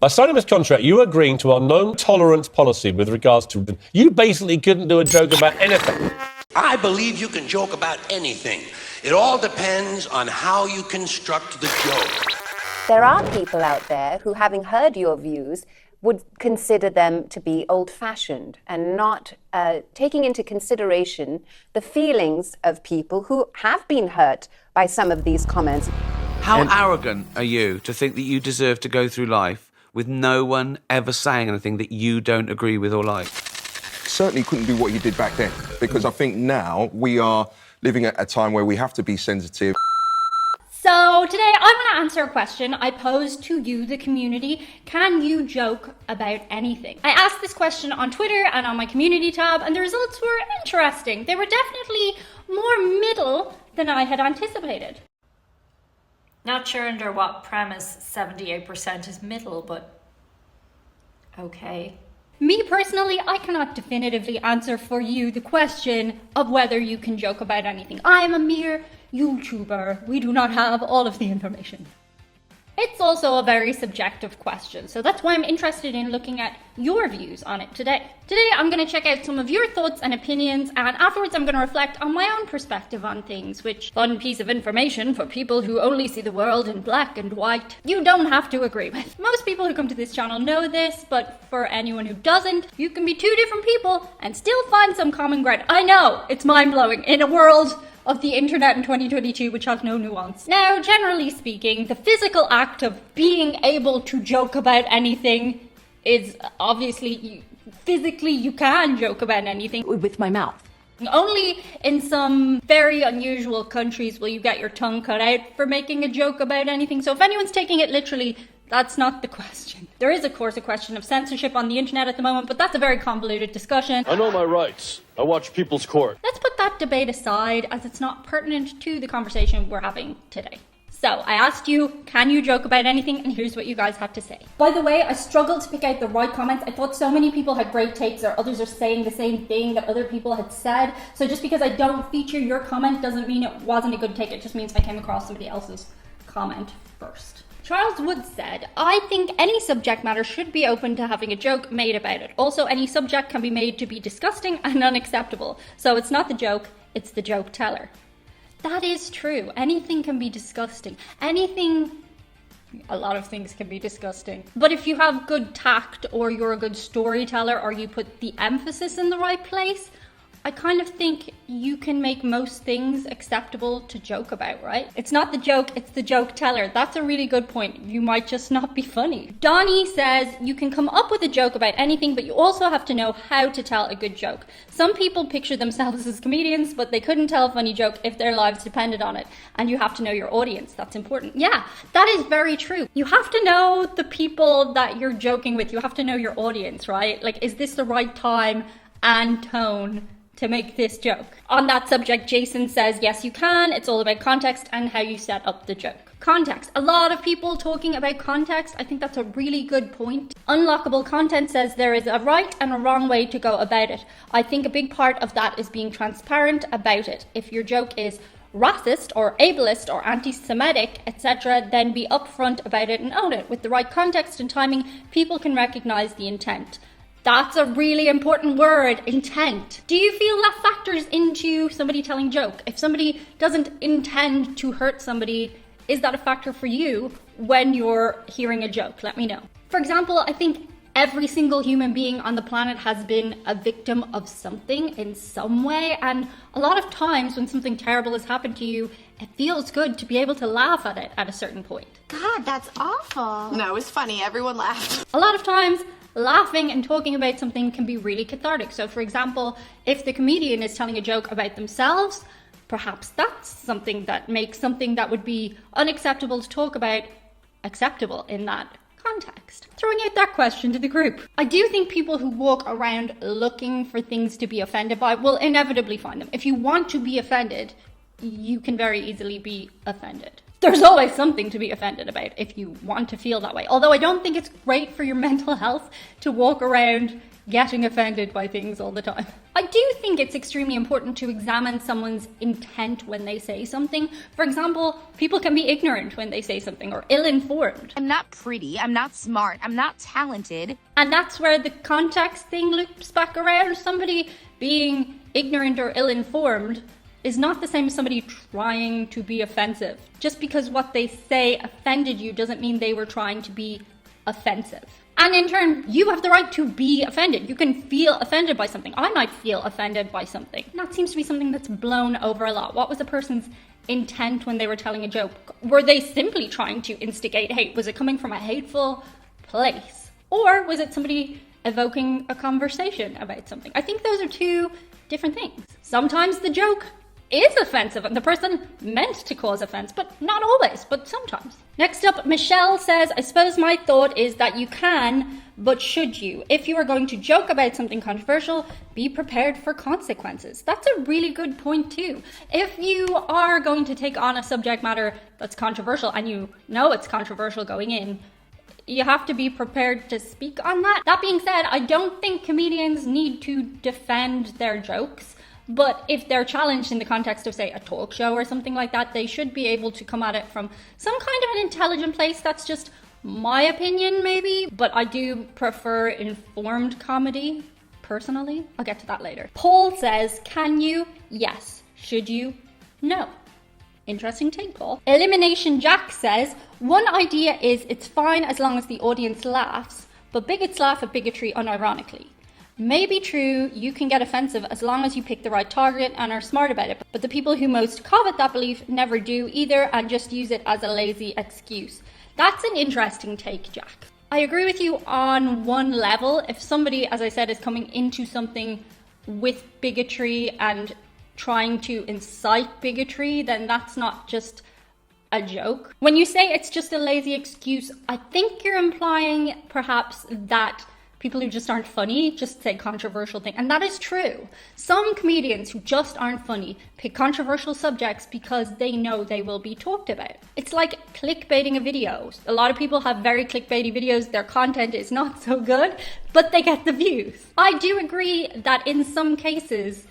By signing this contract, you are agreeing to our non-tolerance policy with regards to... You basically couldn't do a joke about anything. I believe you can joke about anything. It all depends on how you construct the joke. There are people out there who, having heard your views, would consider them to be old-fashioned and not taking into consideration the feelings of people who have been hurt by some of these comments. How arrogant are you to think that you deserve to go through life with no one ever saying anything that you don't agree with or like? Certainly couldn't do what he did back then, because I think now we are living at a time where we have to be sensitive. So today I want to answer a question I posed to you, the community. Can you joke about anything? I asked this question on Twitter and on my community tab, and the results were interesting. They were definitely more middle than I had anticipated. Not sure under what premise 78% is middle, but okay. Me personally, I cannot definitively answer for you the question of whether you can joke about anything. I am a mere YouTuber. We do not have all of the information. It's also a very subjective question, so that's why I'm interested in looking at your views on it today. Today, I'm going to check out some of your thoughts and opinions, and afterwards I'm going to reflect on my own perspective on things, which, fun piece of information for people who only see the world in black and white, you don't have to agree with. Most people who come to this channel know this, but for anyone who doesn't, you can be two different people and still find some common ground. I know, it's mind-blowing in a world of the internet in 2022, which has no nuance. Now, generally speaking, the physical act of being able to joke about anything is obviously, physically you can joke about anything with my mouth. Only in some very unusual countries will you get your tongue cut out for making a joke about anything. So if anyone's taking it literally, that's not the question. There is, of course, a question of censorship on the internet at the moment, but that's a very convoluted discussion. I know my rights. I watch People's Court. Let's put that debate aside, as it's not pertinent to the conversation we're having today. So, I asked you, can you joke about anything? And here's what you guys had to say. By the way, I struggled to pick out the right comments. I thought so many people had great takes, or others are saying the same thing that other people had said. So just because I don't feature your comment doesn't mean it wasn't a good take. It just means I came across somebody else's comment first. Charles Wood said, I think any subject matter should be open to having a joke made about it. Also, any subject can be made to be disgusting and unacceptable. So it's not the joke, it's the joke teller. That is true. Anything can be disgusting. A lot of things can be disgusting. But if you have good tact, or you're a good storyteller, or you put the emphasis in the right place, I kind of think you can make most things acceptable to joke about, right? It's not the joke, it's the joke teller. That's a really good point. You might just not be funny. Donnie says, you can come up with a joke about anything, but you also have to know how to tell a good joke. Some people picture themselves as comedians, but they couldn't tell a funny joke if their lives depended on it. And you have to know your audience. That's important. Yeah, that is very true. You have to know the people that you're joking with. You have to know your audience, right? Like, is this the right time and tone to make this joke? On that subject, Jason says, yes, you can. It's all about context and how you set up the joke. Context. A lot of people talking about context. I think that's a really good point. Unlockable Content says there is a right and a wrong way to go about it. I think a big part of that is being transparent about it. If your joke is racist or ableist or anti-Semitic, etc., then be upfront about it and own it. With the right context and timing, people can recognize the intent. That's a really important word, intent. Do you feel that factors into somebody telling a joke? If somebody doesn't intend to hurt somebody, is that a factor for you when you're hearing a joke? Let me know. For example, I think every single human being on the planet has been a victim of something in some way, and a lot of times when something terrible has happened to you, it feels good to be able to laugh at it at a certain point. God, that's awful. No, it was funny. Everyone laughed. A lot of times, laughing and talking about something can be really cathartic. So for example, if the comedian is telling a joke about themselves, perhaps that's something that makes something that would be unacceptable to talk about acceptable in that context. Throwing out that question to the group. I do think people who walk around looking for things to be offended by will inevitably find them. If you want to be offended, you can very easily be offended. There's always something to be offended about if you want to feel that way. Although I don't think it's great for your mental health to walk around getting offended by things all the time. I do think it's extremely important to examine someone's intent when they say something. For example, people can be ignorant when they say something or ill-informed. I'm not pretty, I'm not smart, I'm not talented. And that's where the context thing loops back around. Somebody being ignorant or ill-informed is not the same as somebody trying to be offensive. Just because what they say offended you doesn't mean they were trying to be offensive. And in turn, you have the right to be offended. You can feel offended by something. I might feel offended by something. And that seems to be something that's blown over a lot. What was the person's intent when they were telling a joke? Were they simply trying to instigate hate? Was it coming from a hateful place? Or was it somebody evoking a conversation about something? I think those are two different things. Sometimes the joke is offensive and the person meant to cause offense, but not always, but sometimes. Next up, Michelle says, I suppose my thought is that you can, but should you? If you are going to joke about something controversial, be prepared for consequences. That's a really good point too. If you are going to take on a subject matter that's controversial and you know it's controversial going in, you have to be prepared to speak on that. That being said, I don't think comedians need to defend their jokes. But if they're challenged in the context of, say, a talk show or something like that, they should be able to come at it from some kind of an intelligent place. That's just my opinion, maybe. But I do prefer informed comedy, personally. I'll get to that later. Paul says, can you? Yes. Should you? No. Interesting take, Paul. Elimination Jack says, one idea is it's fine as long as the audience laughs, but bigots laugh at bigotry unironically. May be true, you can get offensive as long as you pick the right target and are smart about it, but the people who most covet that belief never do either and just use it as a lazy excuse. That's an interesting take, Jack. I agree with you on one level. If somebody, as I said, is coming into something with bigotry and trying to incite bigotry, then that's not just a joke. When you say it's just a lazy excuse, I think you're implying perhaps that people who just aren't funny just say controversial things. And that is true. Some comedians who just aren't funny pick controversial subjects because they know they will be talked about. It's like clickbaiting a video. A lot of people have very clickbaity videos. Their content is not so good, but they get the views. I do agree that in some cases,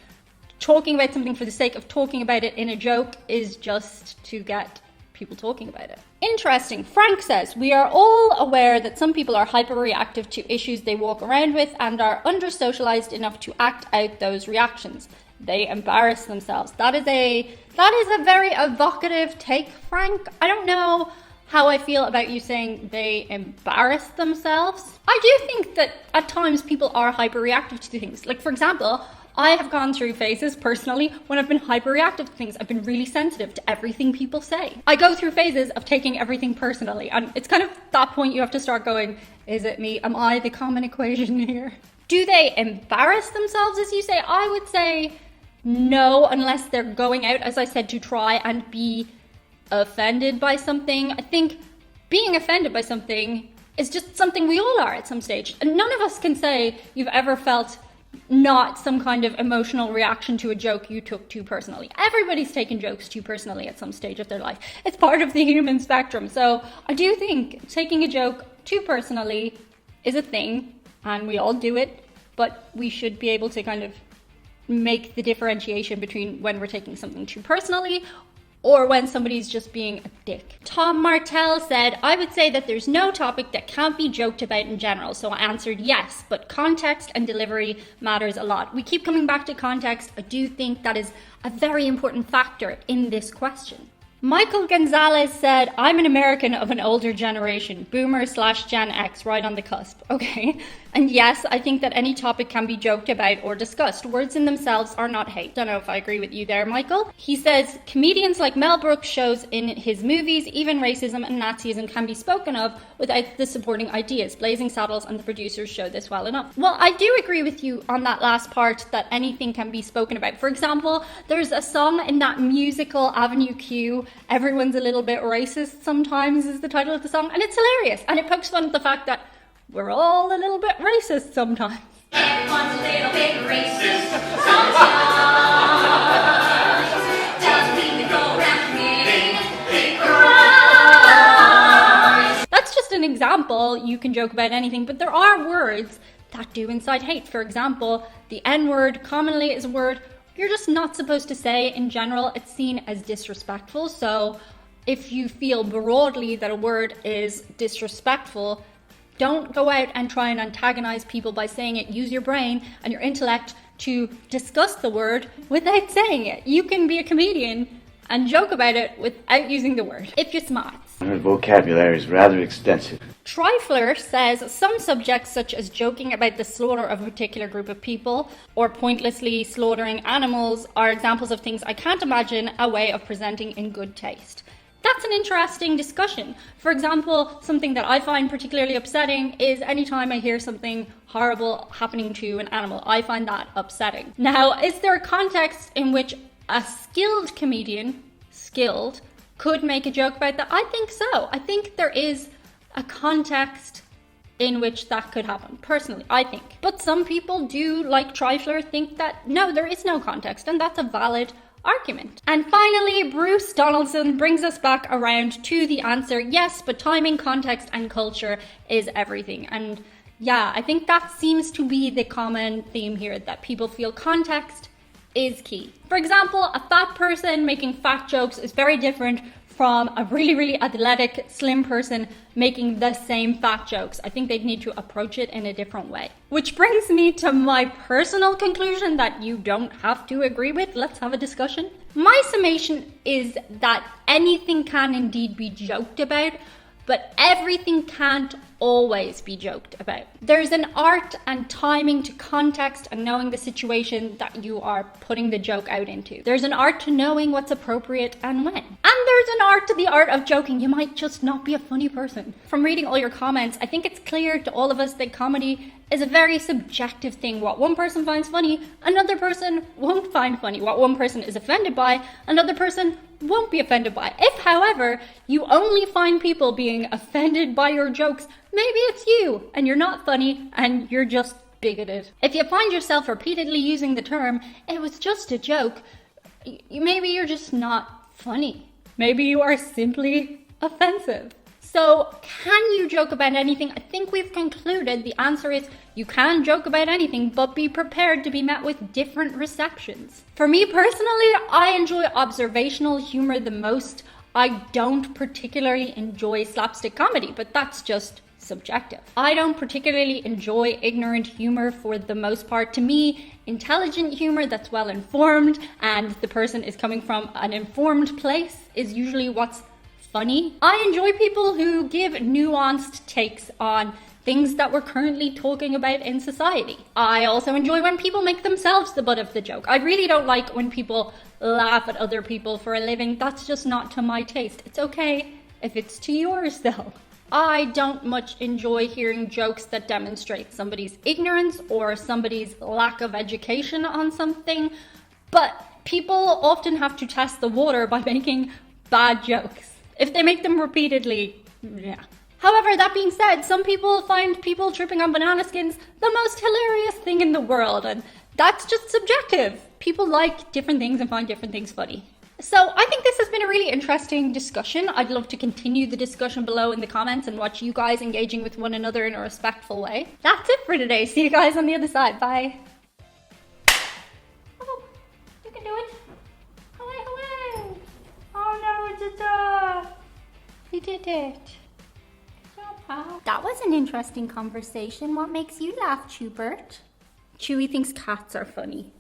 talking about something for the sake of talking about it in a joke is just to get people talking about it. Interesting. Frank says, we are all aware that some people are hyper-reactive to issues they walk around with and are under-socialized enough to act out those reactions. They embarrass themselves. That is a very evocative take, Frank. I don't know how I feel about you saying they embarrass themselves. I do think that at times people are hyper-reactive to things. Like, for example, I have gone through phases personally when I've been hyperreactive to things. I've been really sensitive to everything people say. I go through phases of taking everything personally, and it's kind of that point you have to start going, is it me? Am I the common equation here? Do they embarrass themselves, as you say? I would say no, unless they're going out, as I said, to try and be offended by something. I think being offended by something is just something we all are at some stage. And none of us can say you've ever felt not some kind of emotional reaction to a joke you took too personally. Everybody's taken jokes too personally at some stage of their life. It's part of the human spectrum. So I do think taking a joke too personally is a thing, and we all do it, but we should be able to kind of make the differentiation between when we're taking something too personally or when somebody's just being a dick. Tom Martell said, I would say that there's no topic that can't be joked about in general. So I answered yes, but context and delivery matters a lot. We keep coming back to context. I do think that is a very important factor in this question. Michael Gonzalez said, I'm an American of an older generation, boomer/Gen X, right on the cusp. Okay. And yes, I think that any topic can be joked about or discussed. Words in themselves are not hate. Don't know if I agree with you there, Michael. He says, comedians like Mel Brooks shows in his movies, even racism and Nazism can be spoken of without the supporting ideas. Blazing Saddles and the producers show this well enough. Well, I do agree with you on that last part, that anything can be spoken about. For example, there's a song in that musical Avenue Q, Everyone's a Little Bit Racist Sometimes is the title of the song, and it's hilarious. And it pokes fun at the fact that we're all a little bit racist sometimes. Everyone's a little bit racist sometimes. Doesn't mean to go around committing hate crimes. That's just an example. You can joke about anything, but there are words that do incite hate. For example, the N-word commonly is a word you're just not supposed to say in general. It's seen as disrespectful. So if you feel broadly that a word is disrespectful, don't go out and try and antagonize people by saying it. Use your brain and your intellect to discuss the word without saying it. You can be a comedian and joke about it without using the word, if you're smart. Her vocabulary is rather extensive. Trifler says some subjects such as joking about the slaughter of a particular group of people or pointlessly slaughtering animals are examples of things I can't imagine a way of presenting in good taste. That's an interesting discussion. For example, something that I find particularly upsetting is anytime I hear something horrible happening to an animal. I find that upsetting. Now, is there a context in which a skilled comedian, could make a joke about that? I think so. I think there is a context in which that could happen, personally, I think. But some people do, like Trifler, think that no, there is no context, and that's a valid argument. And finally, Bruce Donaldson brings us back around to the answer, yes, but timing, context, and culture is everything. And yeah, I think that seems to be the common theme here, that people feel context is key. For example, a fat person making fat jokes is very different from a really, really athletic, slim person making the same fat jokes. I think they'd need to approach it in a different way. Which brings me to my personal conclusion that you don't have to agree with. Let's have a discussion. My summation is that anything can indeed be joked about, but everything can't always be joked about. There's an art and timing to context and knowing the situation that you are putting the joke out into. There's an art to knowing what's appropriate and when. And there's an art to the art of joking. You might just not be a funny person. From reading all your comments, I think it's clear to all of us that comedy is a very subjective thing. What one person finds funny, another person won't find funny. What one person is offended by, another person won't be offended by. If, however, you only find people being offended by your jokes, maybe it's you and you're not funny and you're just bigoted. If you find yourself repeatedly using the term, it was just a joke, maybe you're just not funny. Maybe you are simply offensive. So, can you joke about anything? I think we've concluded the answer is you can joke about anything, but be prepared to be met with different receptions. For me personally, I enjoy observational humor the most. I don't particularly enjoy slapstick comedy, but that's just subjective. I don't particularly enjoy ignorant humor for the most part. To me, intelligent humor that's well informed and the person is coming from an informed place is usually what's funny. I enjoy people who give nuanced takes on things that we're currently talking about in society. I also enjoy when people make themselves the butt of the joke. I really don't like when people laugh at other people for a living. That's just not to my taste. It's okay if it's to yours though. I don't much enjoy hearing jokes that demonstrate somebody's ignorance or somebody's lack of education on something, but people often have to test the water by making bad jokes. If they make them repeatedly, yeah. However, that being said, some people find people tripping on banana skins the most hilarious thing in the world, and that's just subjective. People like different things and find different things funny. So I think this has been a really interesting discussion. I'd love to continue the discussion below in the comments and watch you guys engaging with one another in a respectful way. That's it for today. See you guys on the other side. Bye. Oh, you can do it. Hooray, hooray. Oh no, it's a dog. We did it. That was an interesting conversation. What makes you laugh, Gilbert? Chewie thinks cats are funny.